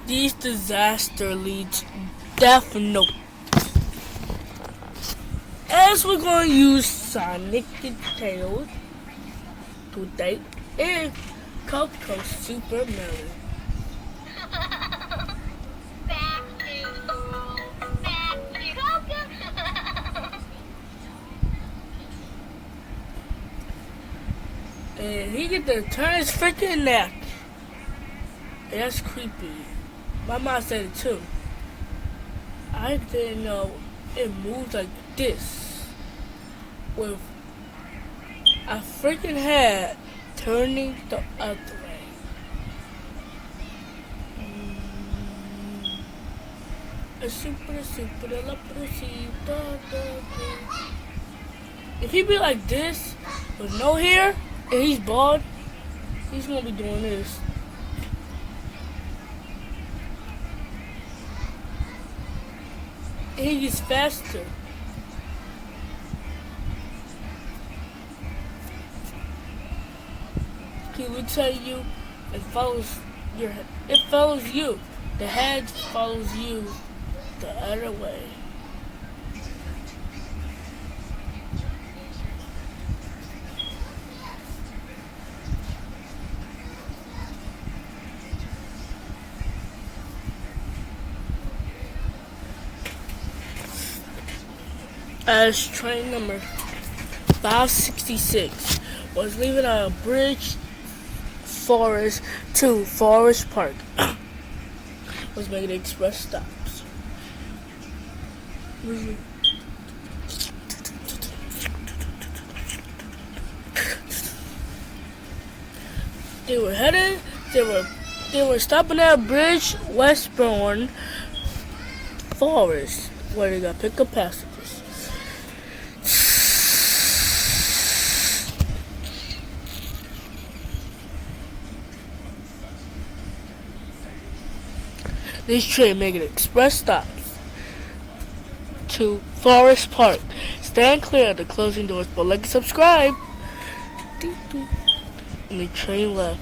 These disaster leads death note. As we're going to use Sonic and Tails today in Coco Super Mario. And he get to turn his freaking neck. That's creepy. My mom said it too. I didn't know it moves like this. With a freaking head turning the other way. If he be like this with no hair and he's bald, he's gonna be doing this. And he gets faster. He will tell you it follows you. The head follows you the other way. As train number 566 was leaving a bridge Forest to Forest Park was making express stops. They were stopping at a bridge Westbourne Forest where they got pick up passengers. This train making express stops to Forest Park. Stand clear of the closing doors, but like and subscribe. And the train left.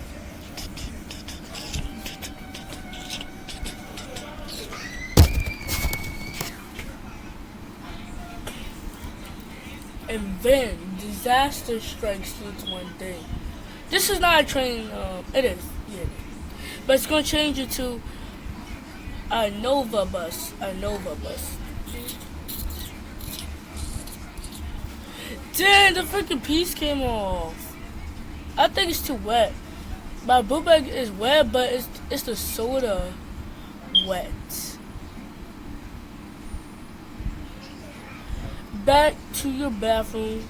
And then disaster strikes each one day. This is not a train. It is, yeah, but it's gonna change it to a Nova bus. Damn, the freaking piece came off. I think it's too wet. My boot bag is wet, but it's the soda wet. Back to your bathroom.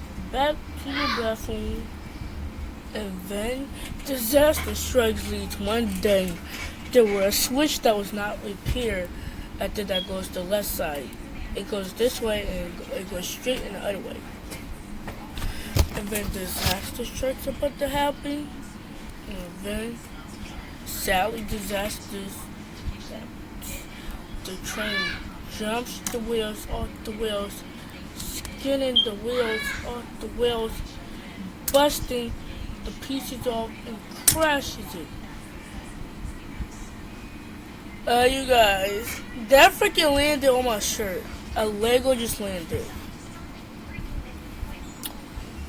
And then disaster strikes leads one day. There was a switch that was not repaired. After that goes to the left side. It goes this way and it goes straight in the other way. And then disaster strikes about to happen. And then sadly disasters. The train jumps the wheels off the wheels, skinning the wheels off the wheels, busting the pieces off and crashes it. You guys, that freaking landed on my shirt. A Lego just landed.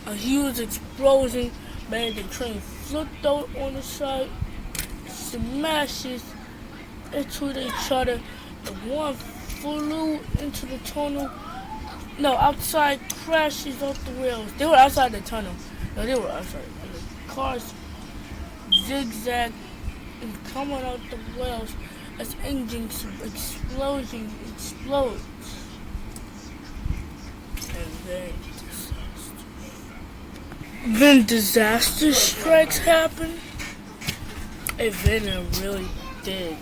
A huge explosion made the train flipped out on the side, smashes into each other. The one flew into the tunnel. No, outside, crashes off the wheels. They were outside the tunnel. No, they were outside. And the cars zigzag and coming out the wheels as engines explodes. And then disaster strikes happen. And then it really did.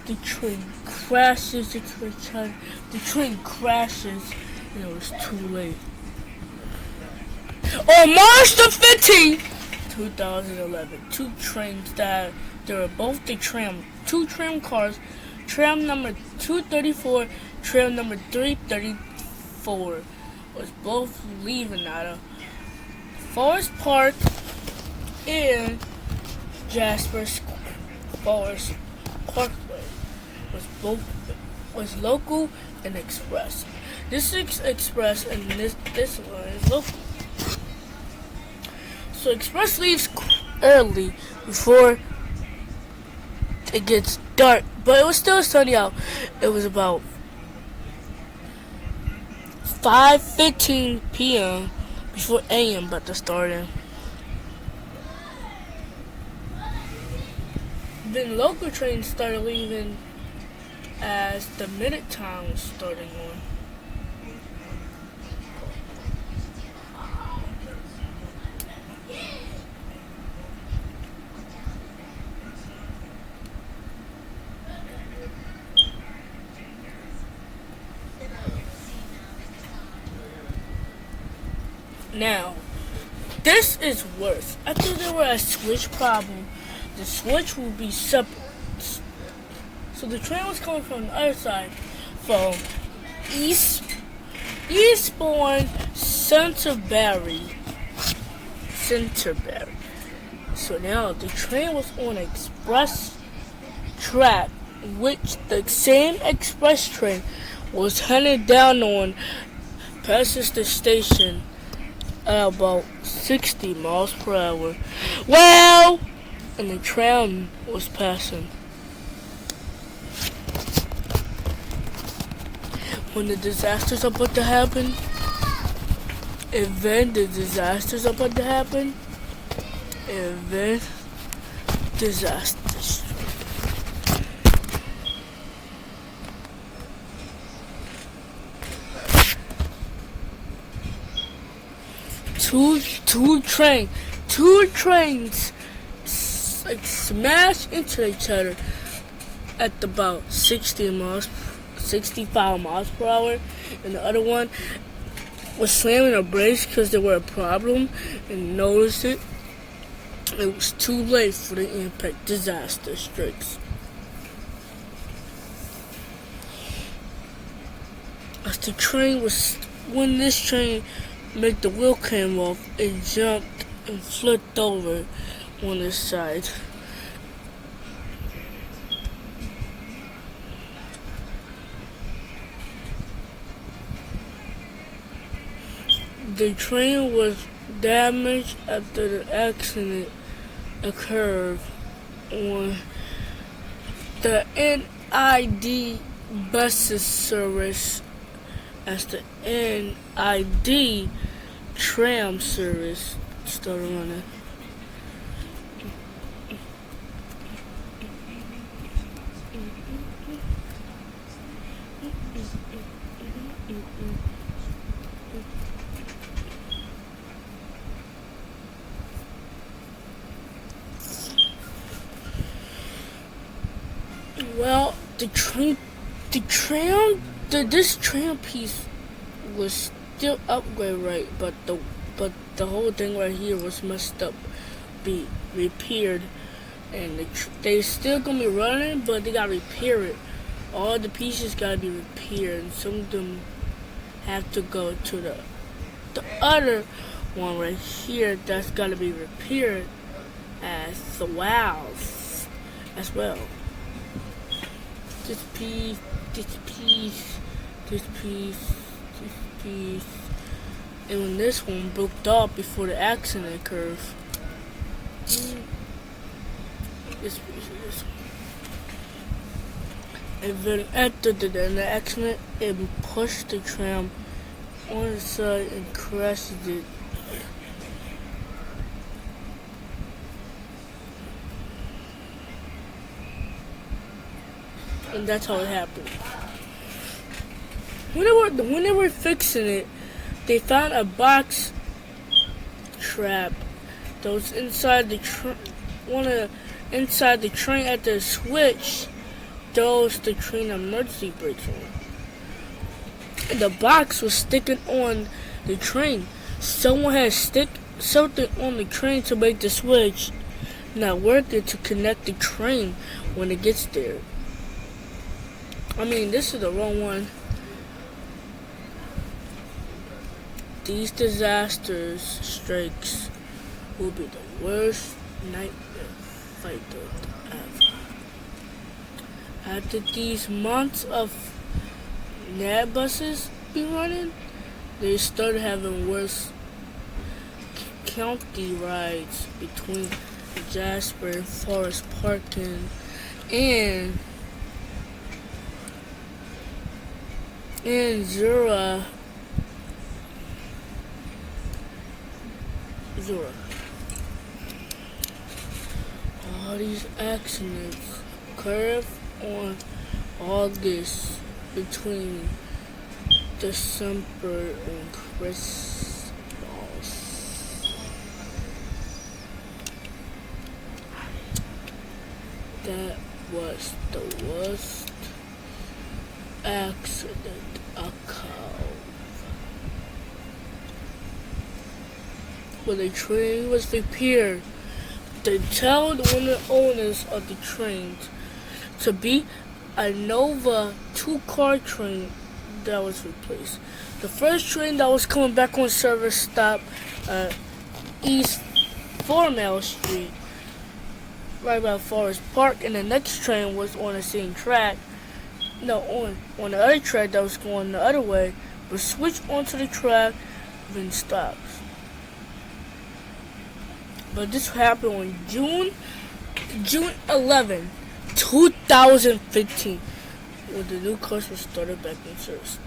The train crashes into each other. The train crashes and it was too late. On March the 15th, 2011, two trains died. They were both two tram cars, tram number 234, tram number 334, was both leaving out of Forest Park and Jasper Forest Parkway was local and express. This is express and this one is local. So express leaves early before it gets dark, but it was still sunny out. It was about 5:15 p.m. before a.m. about to start in. Then local trains started leaving as the minute time was starting on. Now, this is worse. After there were a switch problem, the switch would be separate. So the train was coming from the other side, from Eastbourne Centerbury. So now the train was on an express track, which the same express train was headed down on, passes the station at about 60 miles per hour. Well, and the tram was passing. When the disaster's about to happen, disasters. Two trains like smash into each other at about 65 miles per hour, and the other one was slamming a brakes because there were a problem and noticed it. It was too late for the impact. Disaster strikes. When this train made the wheel came off, it jumped and flipped over on its side. The train was damaged after the accident occurred on the NID buses service as the NID tram service started running. Well, this tram piece was still upgraded, right? But the whole thing right here was messed up, be repaired, and they still gonna be running, but they gotta repair it. All the pieces gotta be repaired, and some of them have to go to the other one right here that's gotta be repaired as well. This piece, and when this one broke off before the accident occurred, this piece. And then after the accident, it pushed the tram on the side and crashed it. And that's how it happened. When they were fixing it, they found a box trap that was inside the inside the train. At the switch, throws the train emergency brakes on. And the box was sticking on the train. Someone had stick something on the train to make the switch not working to connect the train when it gets there. I mean, this is the wrong one. These disasters strikes will be the worst nightmare fighter ever. After these months of NAD buses be running, they started having worse county rides between Jasper and Forest Park and Zura. All these accidents occurred on August between December and Christmas. That was the worst accident occurred. When the train was repaired, they told one of the owners of the trains to be a Nova 2-car train that was replaced. The first train that was coming back on service stopped at East 4 Mile Street, right by Forest Park, and the next train was on the same track. No, on the other track that was going the other way, but switched onto the track, then stops. But this happened on June 11, 2015, when the new cars were started back in service.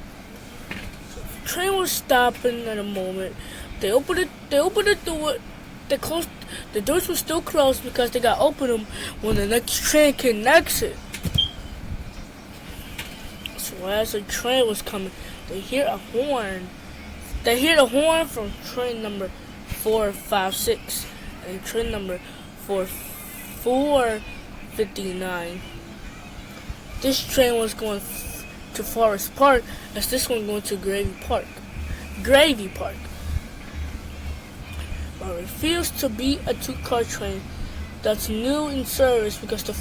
So the train was stopping at a moment. They opened the door. They closed. The doors were still closed because they got open them when the next train came exit. So as the train was coming, they hear a horn. They hear the horn from train number 456 and train number 459. This train was going to Forest Park, as this one going to Gravy Park. But refused to be a 2-car train that's new in service because the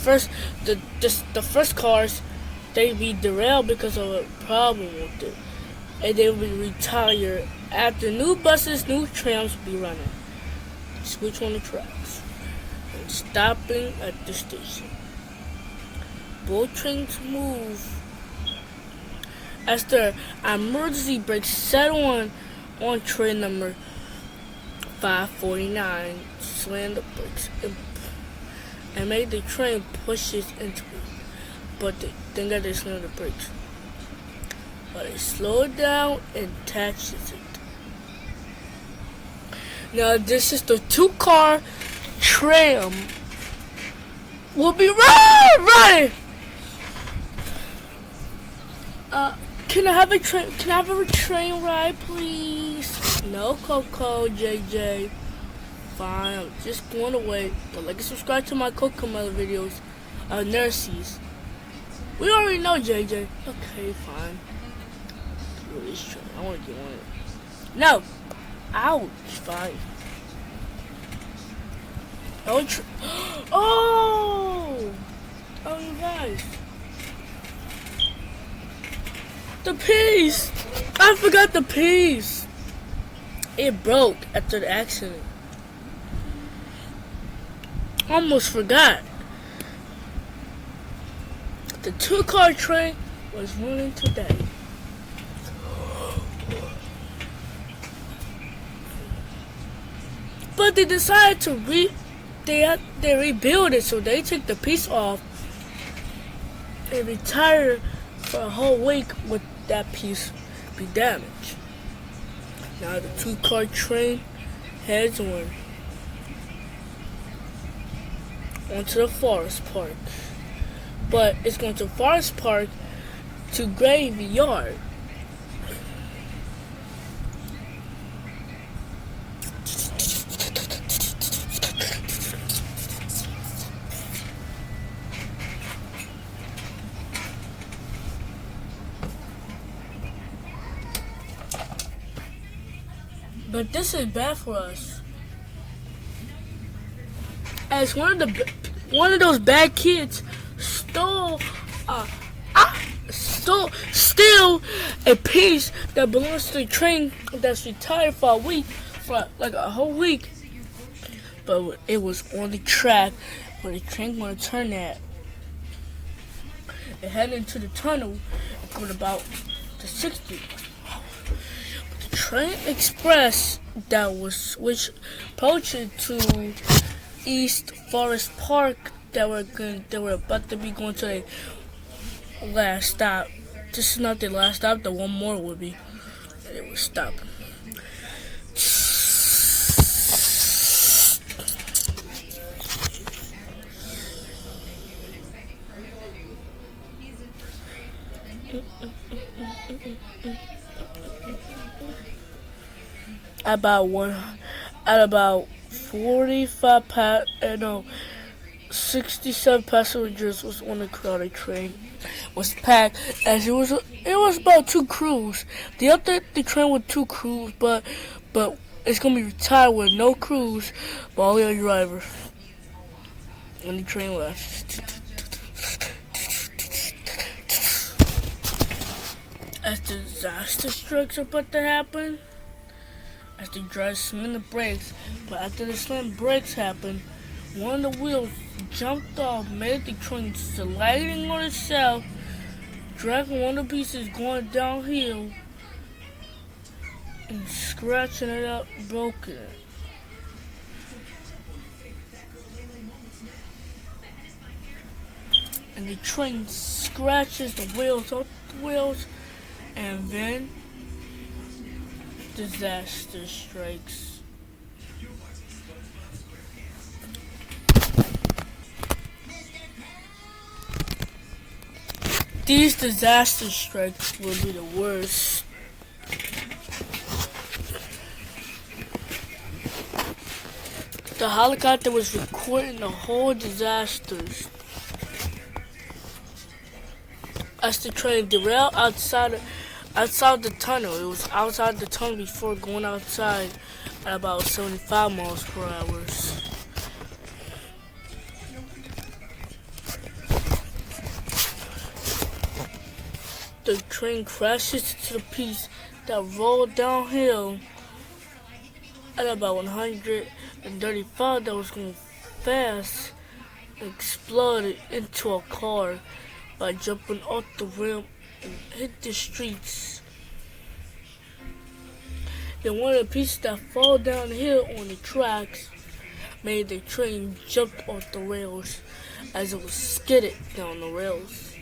first cars they be derailed because of a problem with it, and they will be retired after new buses, new trams be running. Switch on the tracks and stopping at the station. Both trains move as the emergency brakes set on train number 549, slammed the brakes and made the train pushes into it. But they got to slam the brakes. But it slowed down and touches it. Now this is the 2-car tram. Will be running. Can I have a train? Can I have a train ride, please? No, Coco, JJ. Fine, I'm just going away. But like and subscribe to my Cocomelon videos. Nurses. We already know, JJ. Okay, fine. Screw this train. I want to get on it. No. Ouch. Fine. Oh, you guys. The piece. I forgot the piece. It broke after the accident. Almost forgot. The 2-car train was running today. But they decided to they rebuild it, so they took the piece off and retired for a whole week with that piece be damaged. Now the 2-car train heads onto the Forest Park. But it's going to Forest Park to Gravy Yard. But this is bad for us. As one of those bad kids stole a piece that belongs to the train that's retired for a whole week. But it was on the track where the train gonna turn at. and head into the tunnel at about the 60. The train express that was switched approaching to East Forest Park they were about to be going to their last stop. This is not their last stop, the one more would be. And it would stop. At about 67 passengers was on the crowded train. Was packed as it was about two crews. The train with two crews, but it's gonna be retired with no crews, but only a driver. When the train left. As the disaster strikes are about to happen, as the driver slammed the brakes, but after the slam brakes happened, one of the wheels jumped off, made the train sliding on itself, dragging one of the pieces going downhill, and scratching it up, broken it. And the train scratches the wheels off the wheels, and then disaster strikes. These disaster strikes will be the worst. The helicopter was recording the whole disasters. As the train derailed outside the tunnel. It was outside the tunnel before going outside at about 75 miles per hour. The train crashes into the piece that rolled downhill at about 135 that was going fast and exploded into a car by jumping off the rim and hit the streets. Then one of the pieces that fall downhill on the tracks made the train jump off the rails as it was skidded down the rails.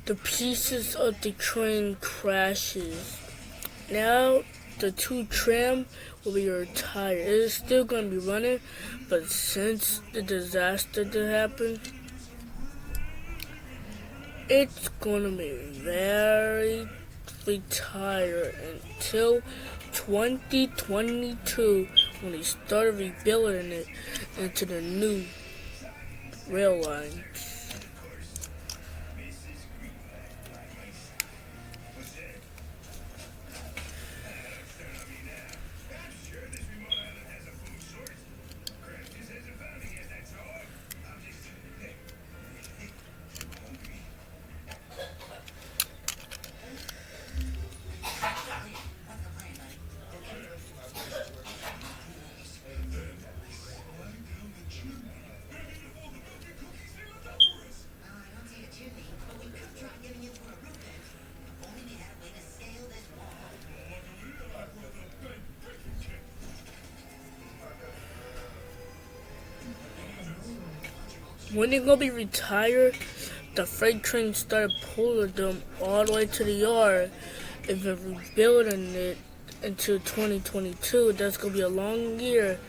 The pieces of the train crashes. Now the two tram will be retired. It is still going to be running, but since the disaster did happen, it's going to be very retired until 2022 when they started rebuilding it into the new rail lines. When they're gonna be retired, the freight train started pulling them all the way to the yard and then rebuilding it into 2022. That's gonna be a long year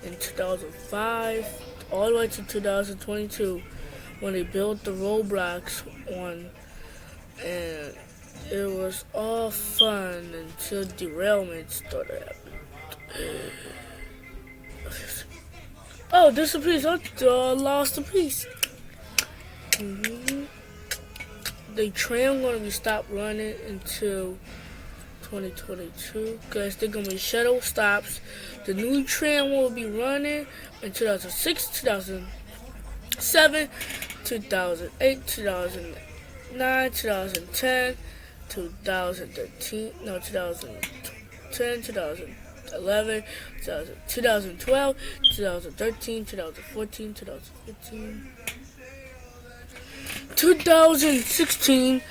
in 2005 all the way to 2022 when they built the roadblocks on, and it was all fun until until derailment started happening. Oh, this a piece. I lost a piece. The tram gonna be stopped running until 2022 because they're gonna be shuttle stops. The new tram will be running in 2006, 2007, 2008, 2009, 2010, 2013, no, 2010, 2011, 2012, 2013, 2014, 2015, 2016,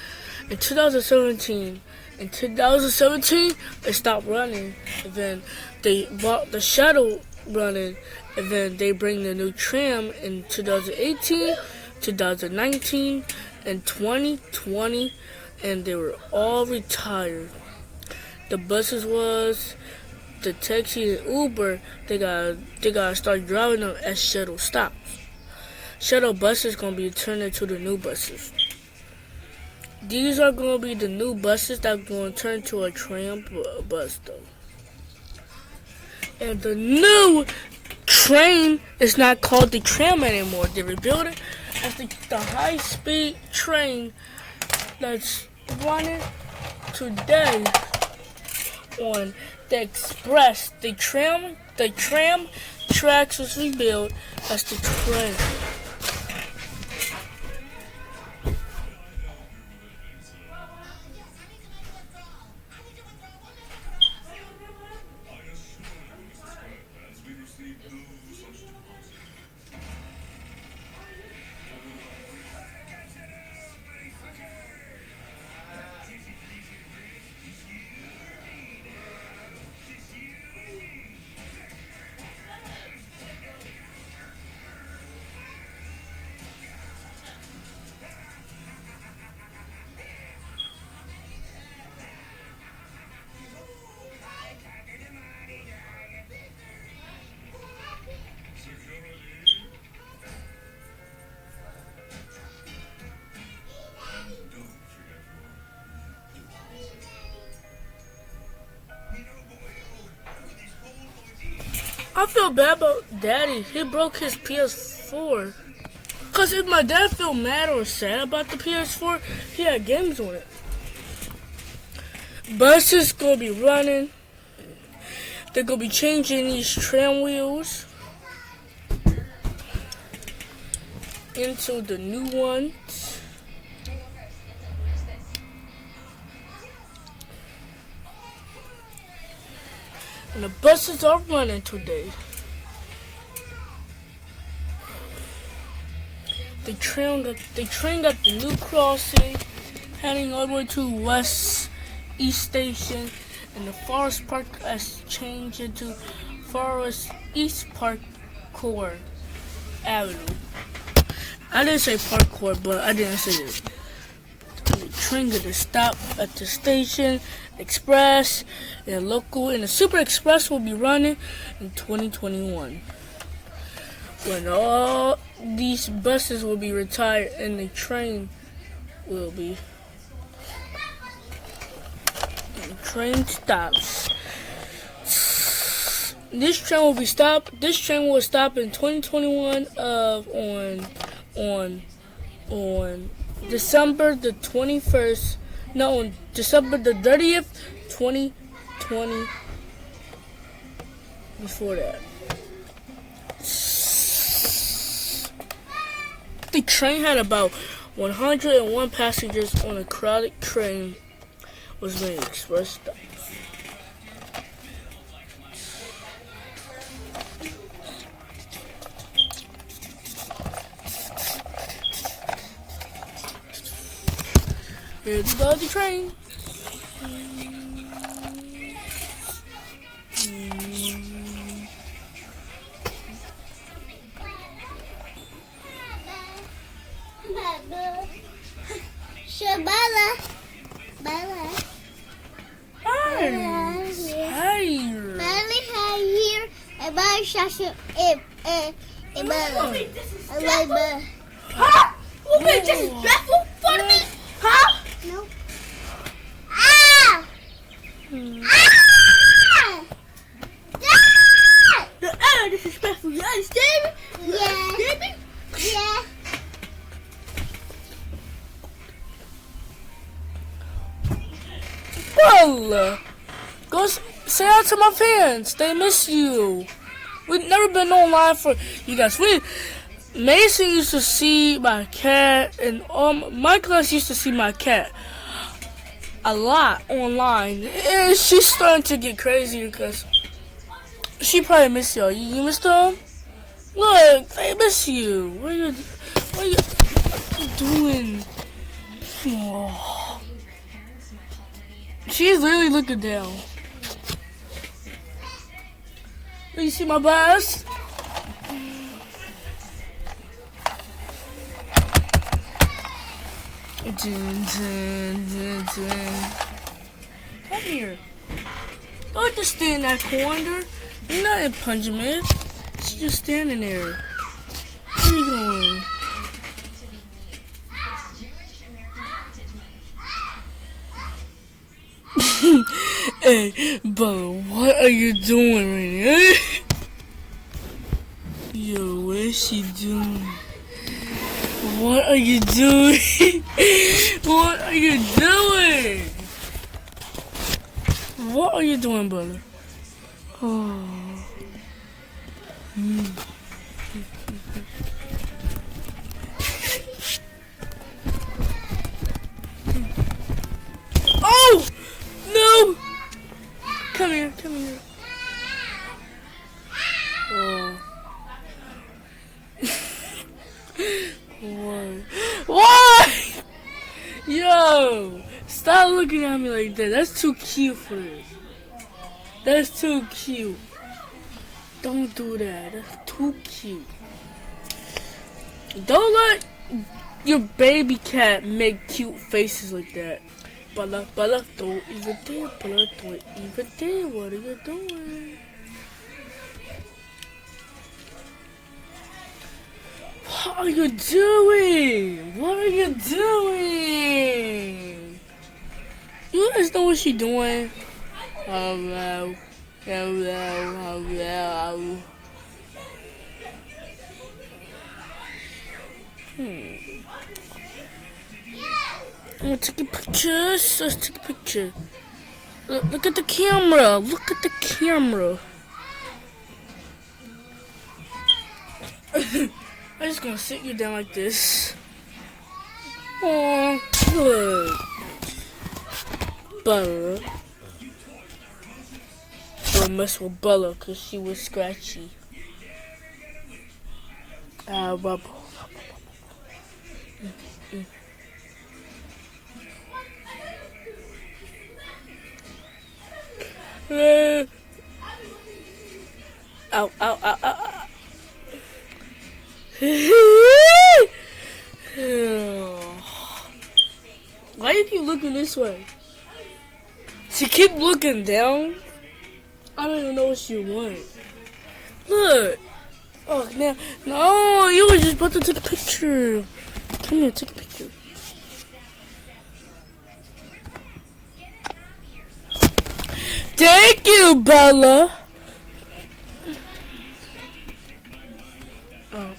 and 2017. In 2017, they stopped running, and then they bought the shuttle running, and then they bring the new tram in 2018, 2019, and 2020, and they were all retired. The buses was, the taxi and Uber, they gotta start driving them as shuttle stops. Shuttle buses gonna be turned into the new buses. These are going to be the new buses that are going to turn to a tram bus, though. And the new train is not called the tram anymore. They rebuilt it as the high-speed train that's running today on the express. The tram tracks was rebuilt as the train. I feel bad about Daddy. He broke his PS4. Cause if my dad feel mad or sad about the PS4, he had games on it. Buses gonna be running. They're gonna be changing these tram wheels into the new ones. And the buses are running today. The train got the new crossing, heading all the way to West East Station, and the Forest Park has changed into Forest East Parkour Avenue. I didn't say parkour, but I didn't say it. The train got to stop at the station, express, and local, and the Super Express will be running in 2021. When all these buses will be retired and the train will be. And the train stops. This train will be stopped. This train will stop in 2021 on December the 21st. No, on December the 30th, 2020. Before that. The train had about 101 passengers on a crowded train was made express stops. Here's the train. Bella. Bella. Hi. Bella here. And Bella Shasha. And Bella. Huh? Who made this dreadful for me? Huh? No. Ah! nice, David. Yeah. David. Yeah. Well, say hi to my fans. They miss you. We've never been online for you guys. Mason used to see my cat, and my class used to see my cat a lot online. And she's starting to get crazy because she probably miss y'all. You miss them? Look, they miss you. What are you doing? Oh. She's literally looking down. You see my bus? Come here. Don't just stand in that corner. You're not in punishment. She's just standing there. Where are you going? Hey, Bella, what are you doing right now? Yo, what is she doing? What are you doing? What are you doing? What are you doing, Bella? Oh. Oh! No! Come here, come here. Oh. What? What? Yo! Stop looking at me like that. That's too cute for this. That's too cute. Don't do that. That's too cute. Don't let your baby cat make cute faces like that. Bella, don't even dare. Bella, don't even dare. What are you doing? What are you doing? What are you doing? You guys know what she's doing? Hello. I'm gonna take a picture. Let's take a picture. Look at the camera. Look at the camera. I'm just gonna sit you down like this. Oh, good. Bella. Don't mess with Bella because she was scratchy. Bubble. Ow, ow, ow, ow. Why do you keep looking this way? She keep looking down. I don't even know what she want. Look. Oh, now. No, you were just about to take a picture. Come here, take a picture. Thank you, Bella. Oh.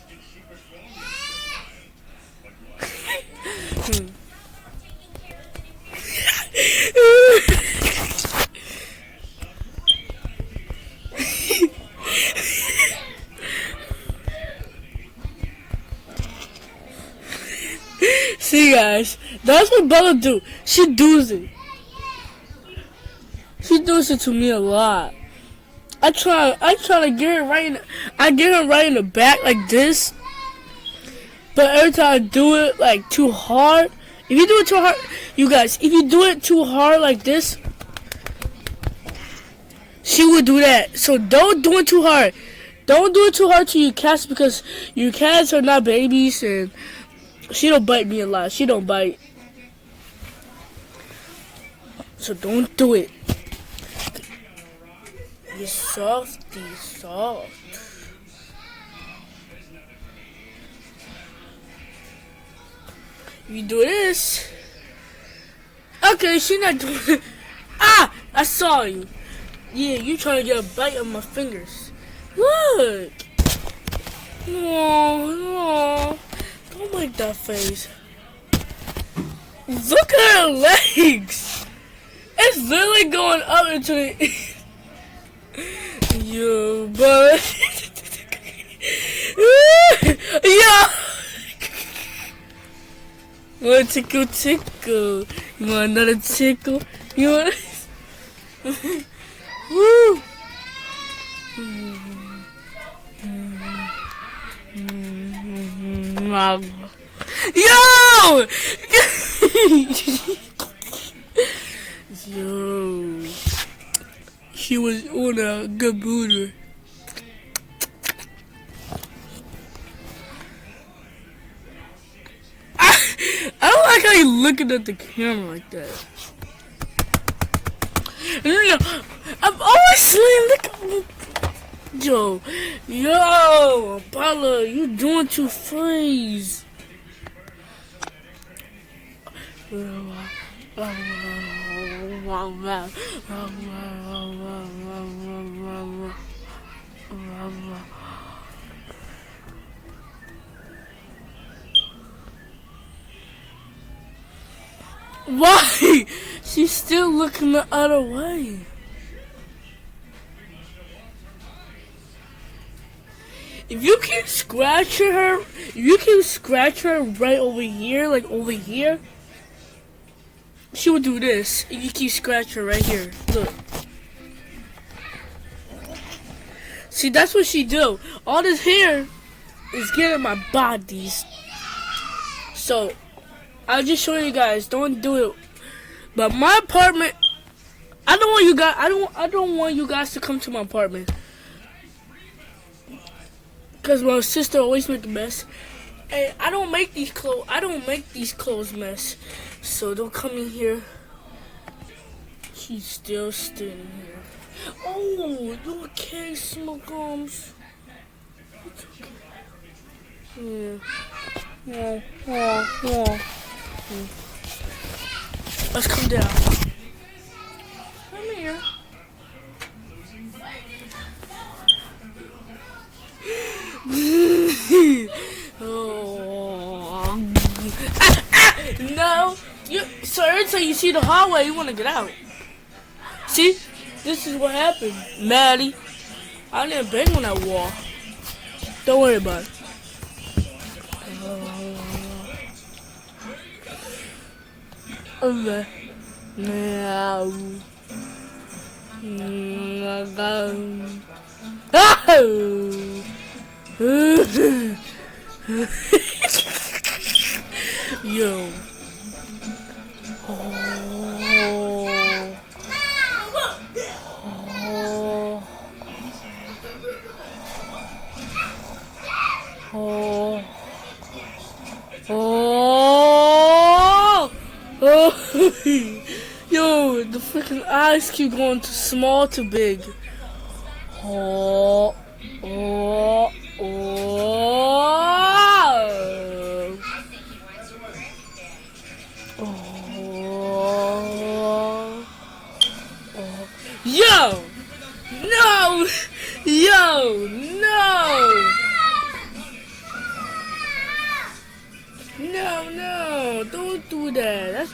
See, guys, that's what Bella do. She does it. She does it to me a lot. I try to get her right in the back like this. But every time I do it like too hard, if you do it too hard, you guys, if you do it too hard like this, she will do that. So don't do it too hard. Don't do it too hard to your cats because your cats are not babies and she don't bite me a lot. She don't bite. So don't do it. You're softy, soft. You do this. Okay, she not doing it. Ah! I saw you. Yeah, you trying to get a bite on my fingers. Look. No, don't make that face. Look at her legs. It's literally going up into the. Yo, but. Yo. You want to tickle? You want another tickle? You want? Woo! Yo! Yo! She was on a good booter. I don't like how you looking at the camera like that. No, I'm always saying, look. Yo, Apollo, you doing too freeze. Why? She's still looking the other way. If you keep scratching her, right over here, like over here, she will do this. If you keep scratching her right here, look. See, that's what she do. All this hair is getting my bodies. So, I'll just show you guys. Don't do it. But my apartment, I don't want you guys to come to my apartment. Cause my sister always make a mess, and I don't make these clothes mess. So don't come in here. She's still standing here. Oh, you okay, Smoke Gums? It's okay. Yeah. Let's come down. Come here. No, so every time you see the hallway, you want to get out. See, this is what happened, Maddie. I didn't bang on that wall. Don't worry about it. Okay. Now. Yo. Yo, the freaking eyes keep going to small to big. Oh. Yo! No! Yo! No! No! Don't do that. That's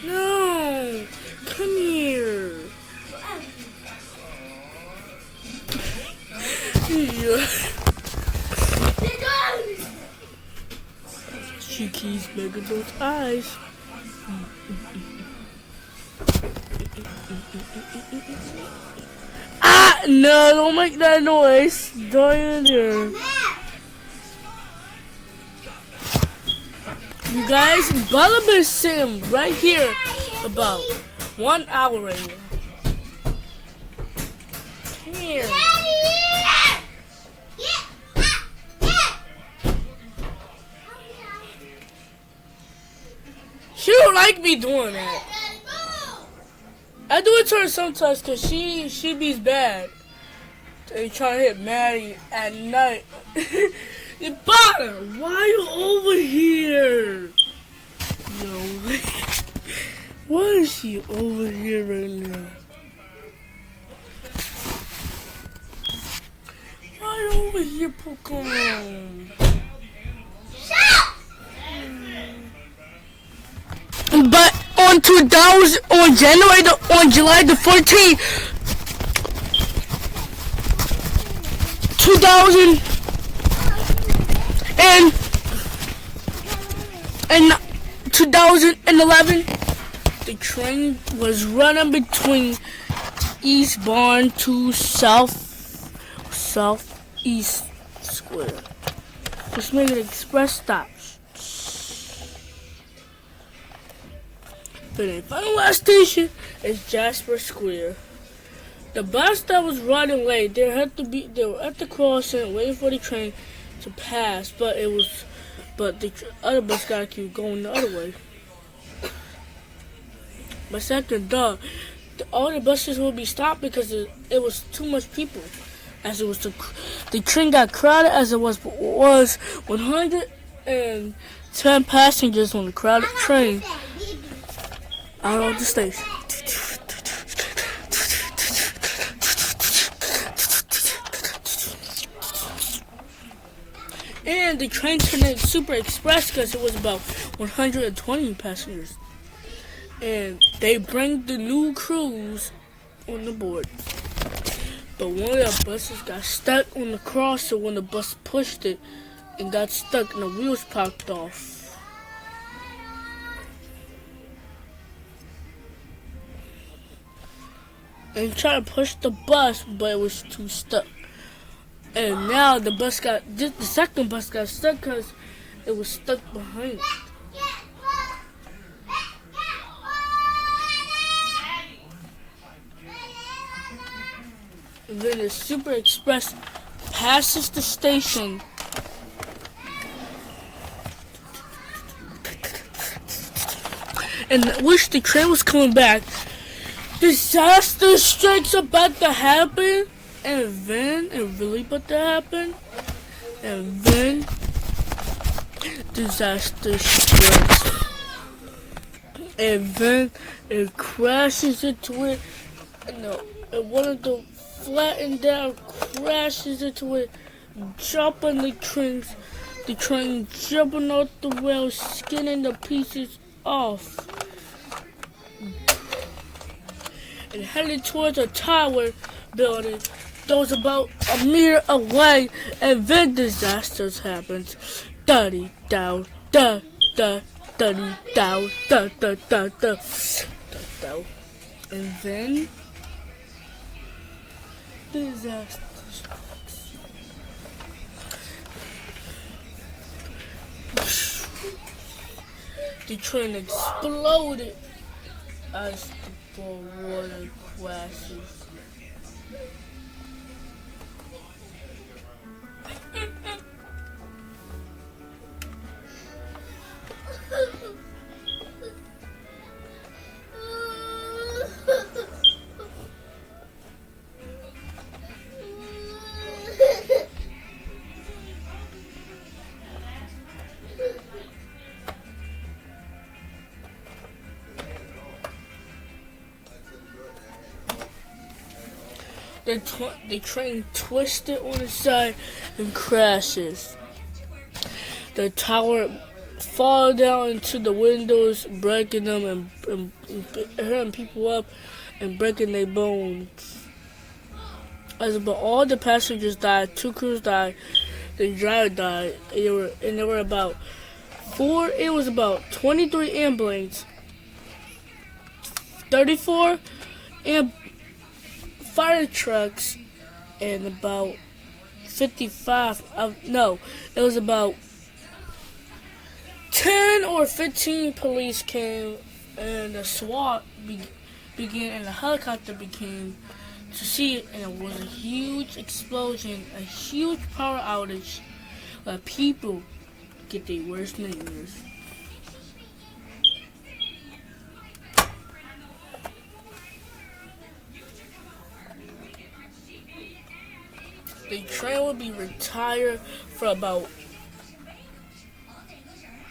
no! Come here. She keeps making those eyes. Ah! No! Don't make that noise. Don't even hear. You guys, Bella been sitting right here about 1 hour right now. Come here. She don't like me doing that. I do it to her sometimes because she be's bad. They try to hit Maddie at night. Potter, why you over here? Yo, why is she over here right now? Why you over over here, Pokemon. But on July the 14th, 2011, the train was running between East Barn to Southeast Square. Just make it express stops. The final last station is Jasper Square. The bus that was running late, they were at the crossing waiting for the train to pass, but the other bus gotta keep going the other way. But second thought, all the buses will be stopped because it was too much people. As it was the train got crowded as it was 110 passengers on the crowded train out of the station. And the train turned super express because it was about 120 passengers. And they bring the new crews on the board. But one of the buses got stuck on the crosser when the bus pushed it and got stuck and the wheels popped off. And tried to push the bus, but it was too stuck. And now the second bus got stuck because it was stuck behind it. And then the Super Express passes the station. And wish the train was coming back. Disaster strikes about to happen. And then it really about to happen. And then disaster strikes. And then it crashes into it. And one of the flattened down crashes into it, jumping the train jumping off the rails, skinning the pieces off, and headed towards a tower building that was about a meter away, and then disasters happens. Duddy down, da da, duddy down, da da da da, da. And then disaster. The train exploded as the water crashes. The train twisted on its side and crashes. The tower falls down into the windows, breaking them and hurting people up and breaking their bones. As about all the passengers died, 2 crews died, the driver died, and there were about 23 ambulances, 34 fire trucks, and about 55, it was about 10 or 15 police came, and the SWAT began, and the helicopter began to see it, and it was a huge explosion, a huge power outage, where people get their worst nightmares. The train will be retired for about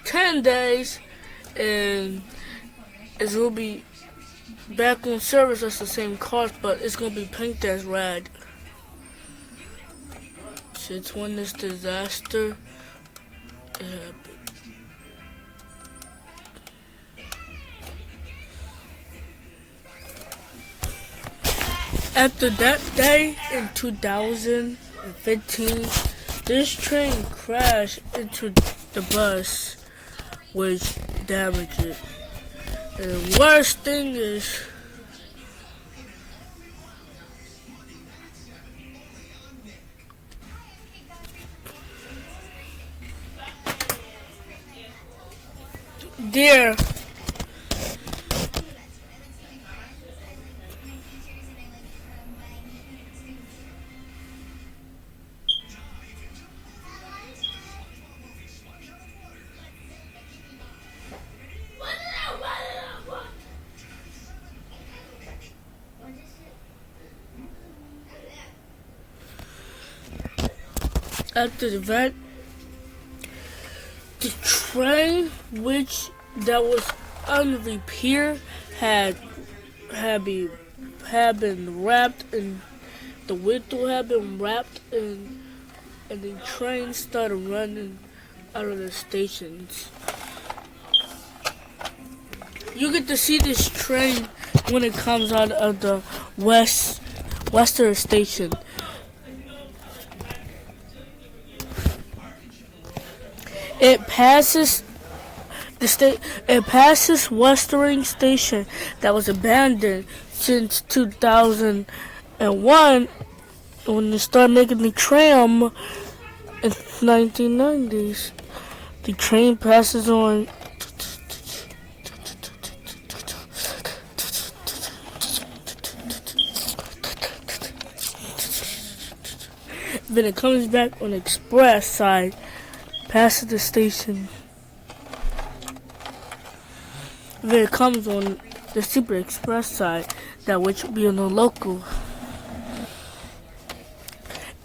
10 days, and it will be back on service as the same cars, but it's going to be painted as red. Since when this disaster happened. After that day in 2015, this train crashed into the bus, which damaged it. And the worst thing is, there after the event, the train which that was unrepaired had been wrapped and the window had been wrapped and the train started running out of the stations. You get to see this train when it comes out of the Western station. It passes Western Station that was abandoned since 2001 when they started making the tram in 1990s. The train passes on then it comes back on the express side, passes the station. Then it comes on the super express side, that which will be on the local.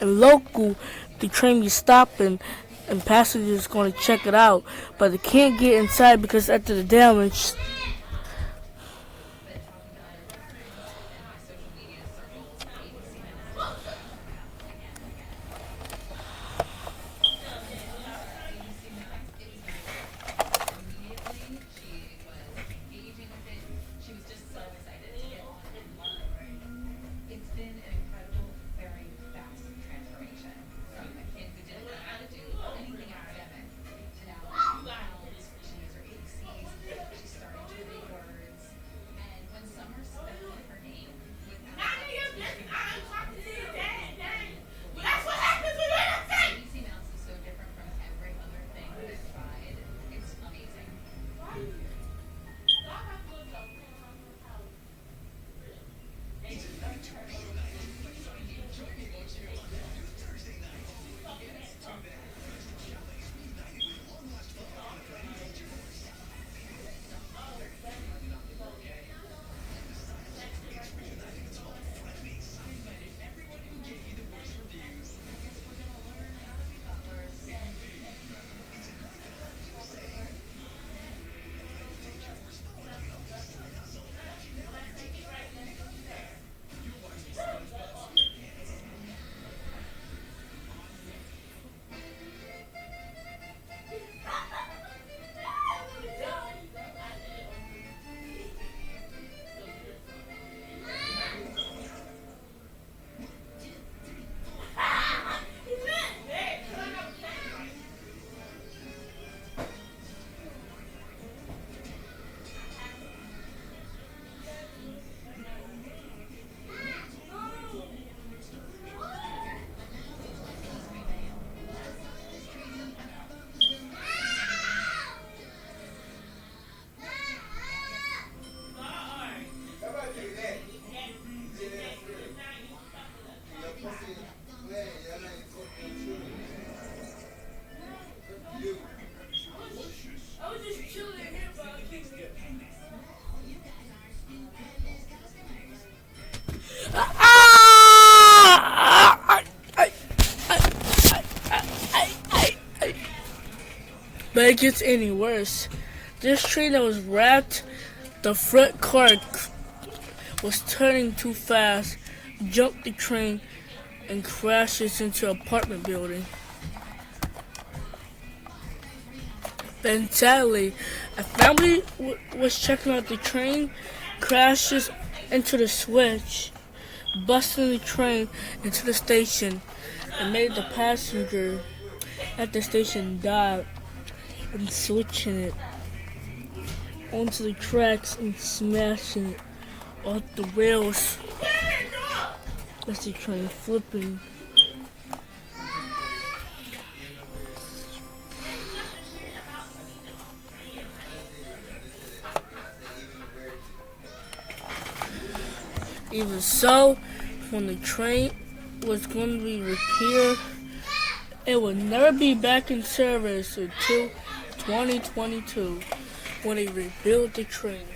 In local, the train be stopping and passengers going to check it out, but they can't get inside because after the damage. But it gets any worse. This train that was wrapped, the front car was turning too fast, jumped the train, and crashes into an apartment building. Then sadly, a family was checking out the train, crashes into the switch, busting the train into the station, and made the passenger at the station die and switching it onto the tracks and smashing it off the rails as the train flipping. Even so, when the train was going to be repaired, it would never be back in service until 2022 when they rebuilt the train.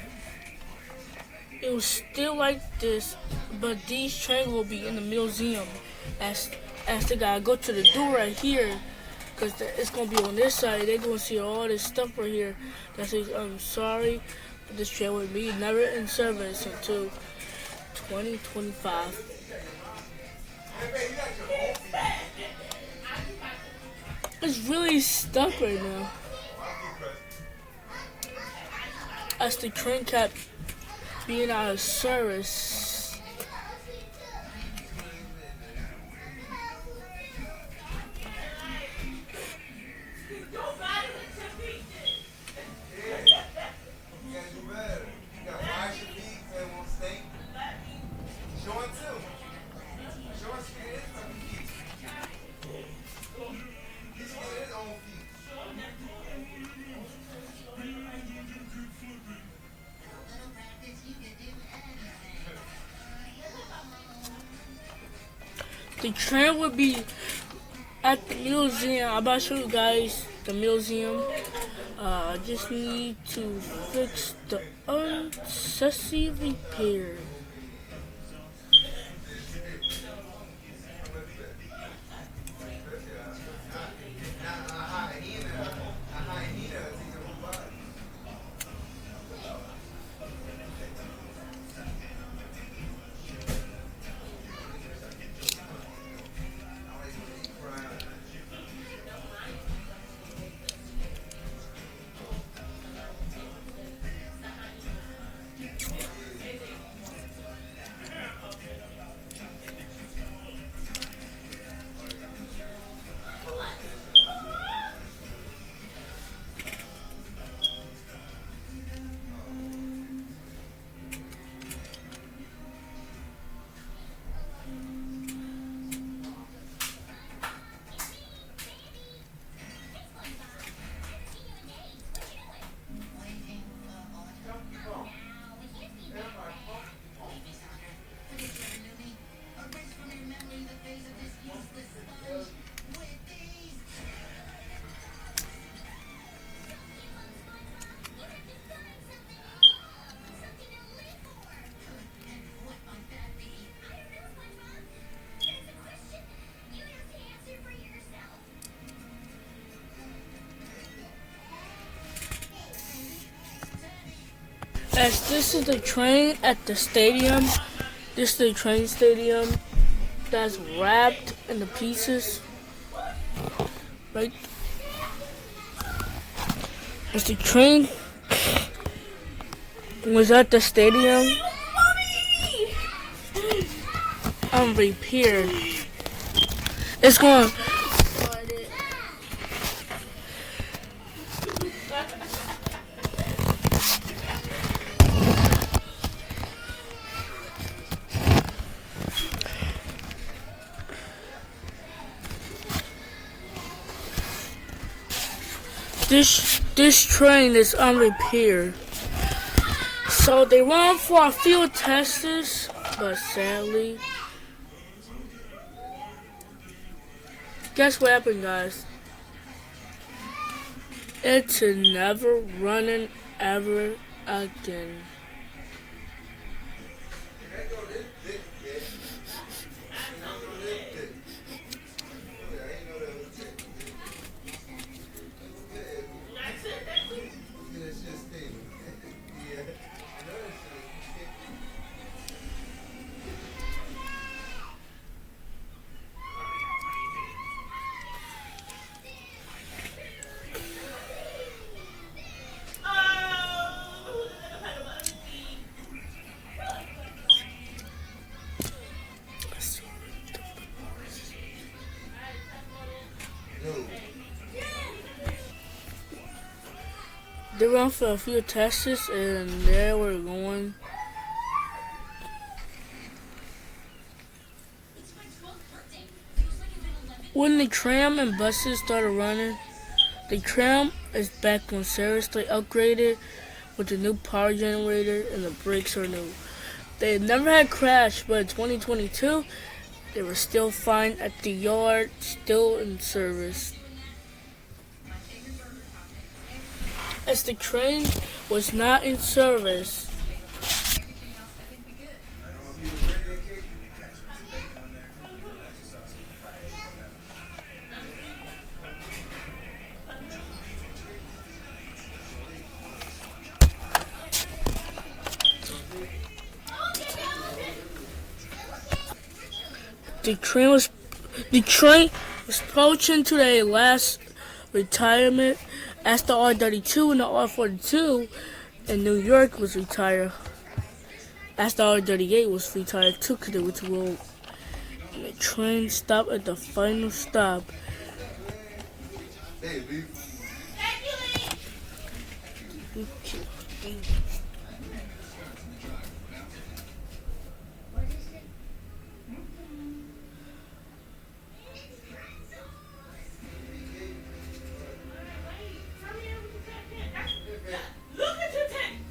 It was still like this, but these trains will be in the museum as they gotta go to the door right here, because it's gonna be on this side. They're gonna see all this stuff right here that says, "I'm sorry, this train will be never in service until 2025." It's really stuck right now, as the train kept being out of service. The train would be at the museum. I'm about to show you guys the museum. I just need to fix the unnecessary repair. As this is the train at the stadium, this is the train stadium that's wrapped into pieces. Right? As the train was at the stadium, repaired. It's going. This train is unrepaired. So they went for a few tests, but sadly, guess what happened, guys? It's never running ever again. They ran for a few tests and there we're going. When the tram and buses started running, the tram is back on seriously upgraded with a new power generator and the brakes are new. They had never had crashed, but in 2022, they were still fine at the yard, still in service. As the train was not in service, the train was approaching to their last retirement as the R32 and the R42 in New York was retired. As the R38 was retired too because they were too old. And the train stopped at the final stop. Look at your tank.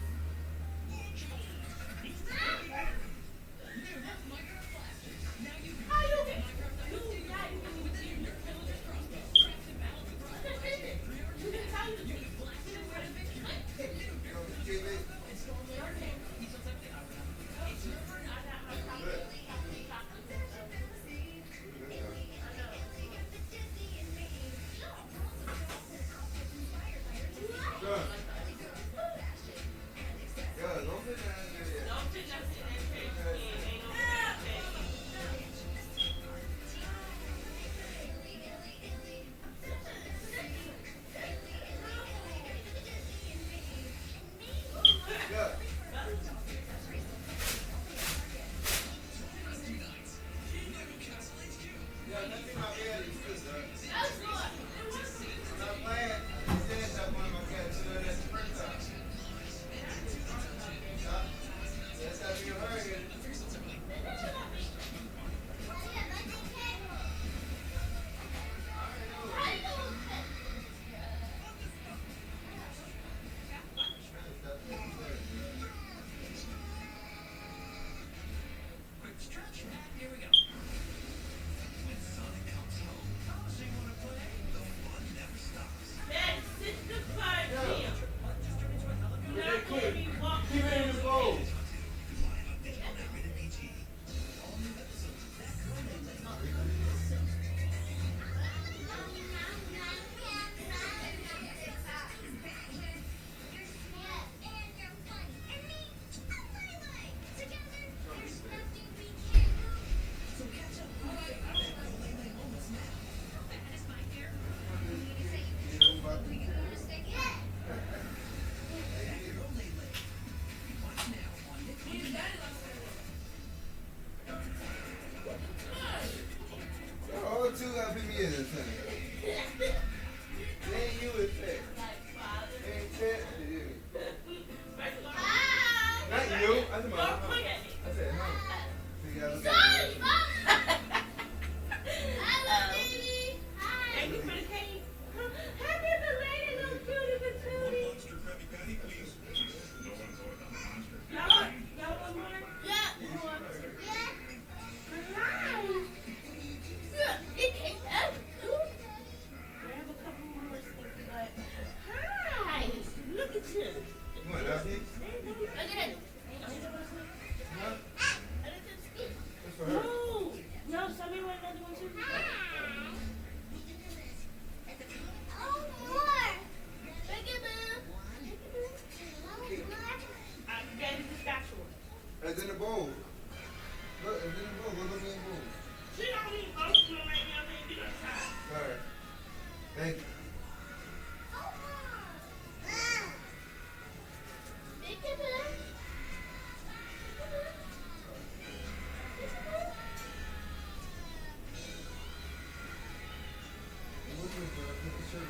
Two gotta pick me in this thing. It ain't you, it's Ted. It ain't Ted, it is. Not you. I said, Mom. I said, huh? So you gotta look at me. Thank you for the cake. Happy belated little cutie patootie. Y'all want more? Yeah. More. Nice. Grab a couple more sticks, but hi, look at you. You want that piece? Look at it. Huh? That's for her. No, no, somebody want another one too. Oh, more. Look at them. I gave you the spatula. It's in the bowl. Look, it's in the bowl. Look at me in the bowl. She don't need both of them right now, baby. That's fine. All right. Thank you. What's this, bro? Put the shirt on.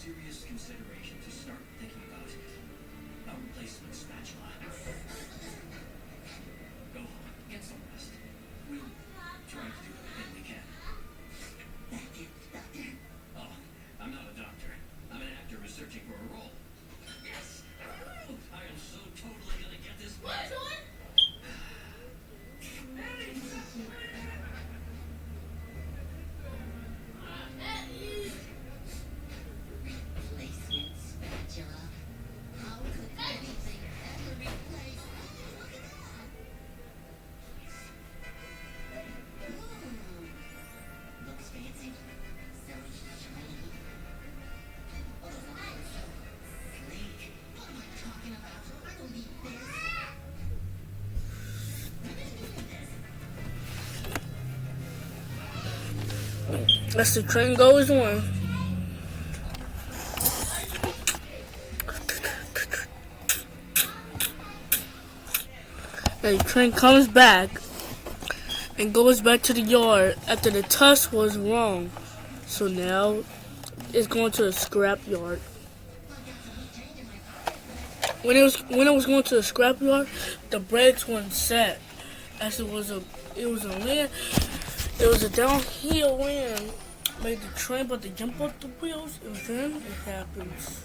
serious consideration to start thinking about a replacement spatula. Go home, get some rest. We'll try to do everything we can. That's it, Doctor. Oh, I'm not a doctor. I'm an actor who's searching for a role. Yes! I am so totally gonna get this right. Replacement spatula. How could anything ever replace? Looks fancy. So shiny. Oh, those lines so sleek. What am I talking about? I don't need this. As the train goes on. The train comes back and goes back to the yard after the tusk was wrong. So now it's going to the scrap yard. When it was going to the scrap yard, the brakes weren't set, as it was a downhill wind made the train about to jump off the wheels, and then it happens.